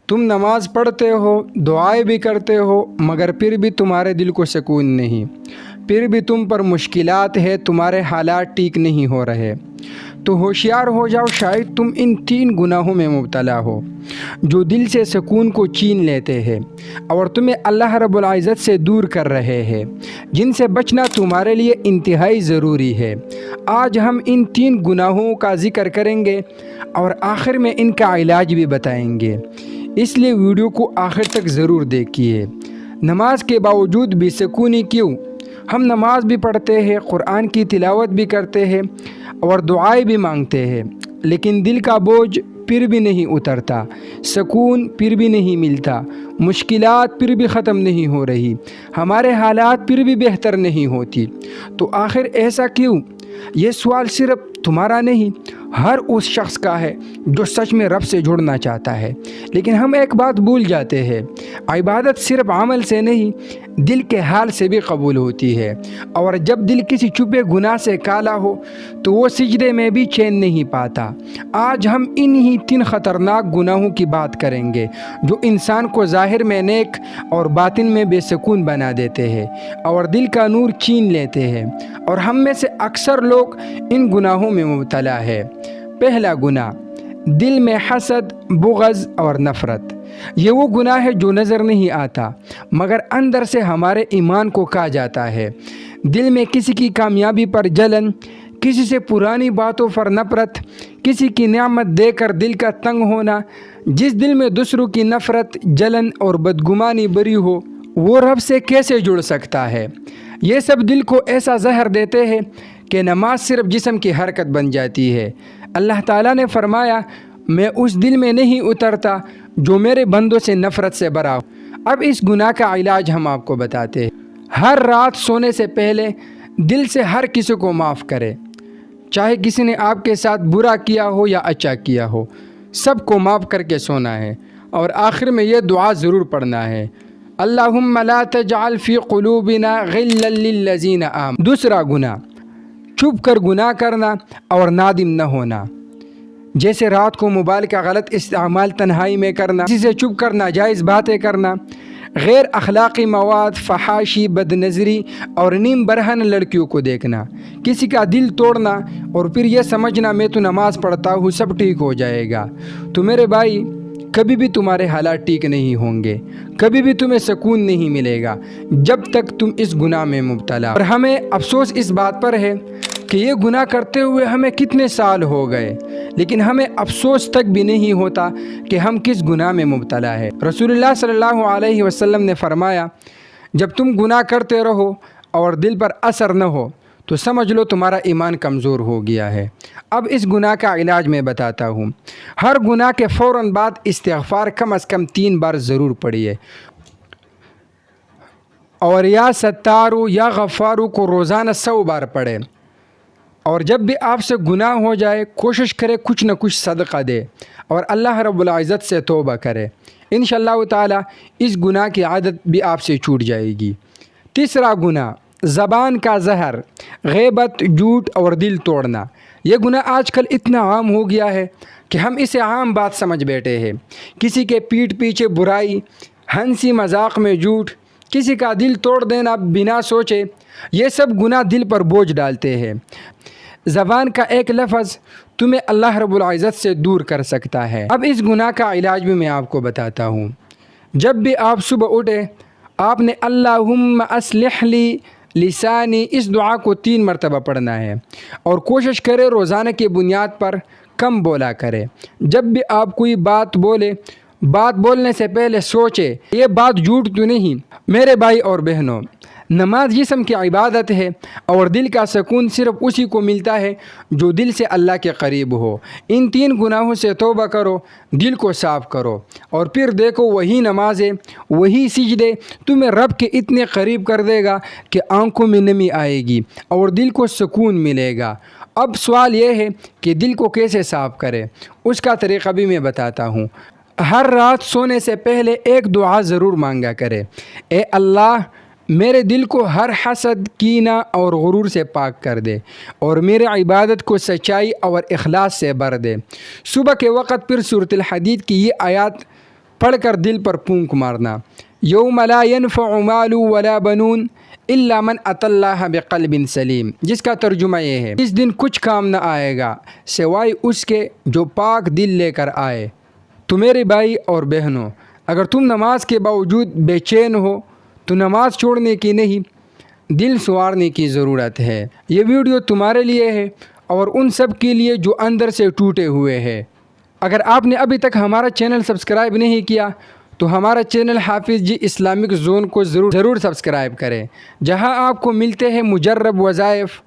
تم نماز پڑھتے ہو، دعائیں بھی کرتے ہو، مگر پھر بھی تمہارے دل کو سکون نہیں، پھر بھی تم پر مشکلات ہے، تمہارے حالات ٹھیک نہیں ہو رہے، تو ہوشیار ہو جاؤ، شاید تم ان 3 گناہوں میں مبتلا ہو جو دل سے سکون کو چھین لیتے ہیں اور تمہیں اللہ رب العزت سے دور کر رہے ہیں، جن سے بچنا تمہارے لیے انتہائی ضروری ہے۔ آج ہم ان 3 گناہوں کا ذکر کریں گے اور آخر میں ان کا علاج بھی بتائیں گے، اس لیے ویڈیو کو آخر تک ضرور دیکھیے۔ نماز کے باوجود بھی سکونی کیوں؟ ہم نماز بھی پڑھتے ہیں، قرآن کی تلاوت بھی کرتے ہیں اور دعائیں بھی مانگتے ہیں، لیکن دل کا بوجھ پھر بھی نہیں اترتا، سکون پھر بھی نہیں ملتا، مشکلات پھر بھی ختم نہیں ہو رہی، ہمارے حالات پھر بھی بہتر نہیں ہوتی۔ تو آخر ایسا کیوں؟ یہ سوال صرف تمہارا نہیں، ہر اس شخص کا ہے جو سچ میں رب سے جڑنا چاہتا ہے۔ لیکن ہم ایک بات بھول جاتے ہیں، عبادت صرف عمل سے نہیں، دل کے حال سے بھی قبول ہوتی ہے، اور جب دل کسی چھپے گناہ سے کالا ہو تو وہ سجدے میں بھی چین نہیں پاتا۔ آج ہم انہی 3 خطرناک گناہوں کی بات کریں گے جو انسان کو ظاہر میں نیک اور باطن میں بے سکون بنا دیتے ہیں اور دل کا نور چھین لیتے ہیں، اور ہم میں سے اکثر لوگ ان گناہوں میں مبتلا ہے۔ پہلا گناہ، دل میں حسد، بغض اور نفرت۔ یہ وہ گناہ ہے جو نظر نہیں آتا مگر اندر سے ہمارے ایمان کو کھا جاتا ہے۔ دل میں کسی کی کامیابی پر جلن، کسی سے پرانی باتوں پر نفرت، کسی کی نعمت دے کر دل کا تنگ ہونا۔ جس دل میں دوسروں کی نفرت، جلن اور بدگمانی بری ہو، وہ رب سے کیسے جڑ سکتا ہے؟ یہ سب دل کو ایسا زہر دیتے ہیں کہ نماز صرف جسم کی حرکت بن جاتی ہے۔ اللہ تعالیٰ نے فرمایا، میں اس دل میں نہیں اترتا جو میرے بندوں سے نفرت سے بھرا ہو۔ اب اس گناہ کا علاج ہم آپ کو بتاتے ہیں۔ ہر رات سونے سے پہلے دل سے ہر کسی کو معاف کرے، چاہے کسی نے آپ کے ساتھ برا کیا ہو یا اچھا کیا ہو، سب کو معاف کر کے سونا ہے، اور آخر میں یہ دعا ضرور پڑھنا ہے، اللہم لا تجعل فی قلوبنا غلا للذین آمنوا۔ دوسرا گناہ، چھپ کر گناہ کرنا اور نادم نہ ہونا، جیسے رات کو موبائل کا غلط استعمال تنہائی میں کرنا، کسی سے چھپ کر ناجائز باتیں کرنا، غیر اخلاقی مواد، فحاشی، بد نظری اور نیم برہنہ لڑکیوں کو دیکھنا، کسی کا دل توڑنا اور پھر یہ سمجھنا میں تو نماز پڑھتا ہوں سب ٹھیک ہو جائے گا۔ تو میرے بھائی، کبھی بھی تمہارے حالات ٹھیک نہیں ہوں گے، کبھی بھی تمہیں سکون نہیں ملے گا جب تک تم اس گناہ میں مبتلا۔ اور ہمیں افسوس اس بات پر ہے کہ یہ گناہ کرتے ہوئے ہمیں کتنے سال ہو گئے، لیکن ہمیں افسوس تک بھی نہیں ہوتا کہ ہم کس گناہ میں مبتلا ہے۔ رسول اللہ صلی اللہ علیہ وسلم نے فرمایا، جب تم گناہ کرتے رہو اور دل پر اثر نہ ہو تو سمجھ لو تمہارا ایمان کمزور ہو گیا ہے۔ اب اس گناہ کا علاج میں بتاتا ہوں۔ ہر گناہ کے فوراً بعد استغفار کم از کم 3 بار ضرور پڑھیے، اور یا ستارو یا غفارو کو روزانہ 100 بار پڑھے، اور جب بھی آپ سے گناہ ہو جائے کوشش کرے کچھ نہ کچھ صدقہ دے اور اللہ رب العزت سے توبہ کرے، انشاءاللہ تعالی اس گناہ کی عادت بھی آپ سے چھوٹ جائے گی۔ تیسرا گناہ، زبان کا زہر، غیبت، جھوٹ اور دل توڑنا۔ یہ گناہ آج کل اتنا عام ہو گیا ہے کہ ہم اسے عام بات سمجھ بیٹھے ہیں۔ کسی کے پیٹھ پیچھے برائی، ہنسی مذاق میں جھوٹ، کسی کا دل توڑ دینا بنا سوچے، یہ سب گناہ دل پر بوجھ ڈالتے ہیں۔ زبان کا ایک لفظ تمہیں اللہ رب العزت سے دور کر سکتا ہے۔ اب اس گناہ کا علاج بھی میں آپ کو بتاتا ہوں۔ جب بھی آپ صبح اٹھے، آپ نے اللہم اصلح لی لسانی اس دعا کو 3 مرتبہ پڑھنا ہے، اور کوشش کرے روزانہ کی بنیاد پر کم بولا کرے۔ جب بھی آپ کوئی بات بولنے سے پہلے سوچے یہ بات جھوٹ تو نہیں۔ میرے بھائی اور بہنوں، نماز جسم کی عبادت ہے اور دل کا سکون صرف اسی کو ملتا ہے جو دل سے اللہ کے قریب ہو۔ ان 3 گناہوں سے توبہ کرو، دل کو صاف کرو، اور پھر دیکھو وہی نمازیں، وہی سجدے تمہیں رب کے اتنے قریب کر دے گا کہ آنکھوں میں نمی آئے گی اور دل کو سکون ملے گا۔ اب سوال یہ ہے کہ دل کو کیسے صاف کرے؟ اس کا طریقہ بھی میں بتاتا ہوں۔ ہر رات سونے سے پہلے ایک دعا ضرور مانگا کرے، اے اللہ میرے دل کو ہر حسد، کینہ اور غرور سے پاک کر دے، اور میرے عبادت کو سچائی اور اخلاص سے بھر دے۔ صبح کے وقت پھر سورۃ الحدید کی یہ آیات پڑھ کر دل پر پونک مارنا۔ یوم لا ینفع مال ولا بنون الا من اتی اللہ بقلب سلیم، جس کا ترجمہ یہ ہے اس دن کچھ کام نہ آئے گا سوائے اس کے جو پاک دل لے کر آئے۔ تو میرے بھائی اور بہنوں، اگر تم نماز کے باوجود بے چین ہو تو نماز چھوڑنے کی نہیں، دل سنوارنے کی ضرورت ہے۔ یہ ویڈیو تمہارے لیے ہے اور ان سب کے لیے جو اندر سے ٹوٹے ہوئے ہیں۔ اگر آپ نے ابھی تک ہمارا چینل سبسکرائب نہیں کیا تو ہمارا چینل حافظ جی اسلامک زون کو ضرور سبسکرائب کریں، جہاں آپ کو ملتے ہیں مجرب وظائف،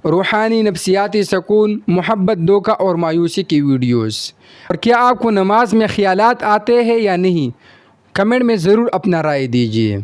روحانی نفسیاتی سکون، محبت، دھوکہ اور مایوسی کی ویڈیوز۔ اور کیا آپ کو نماز میں خیالات آتے ہیں یا نہیں؟ کمنٹ میں ضرور اپنا رائے دیجیے۔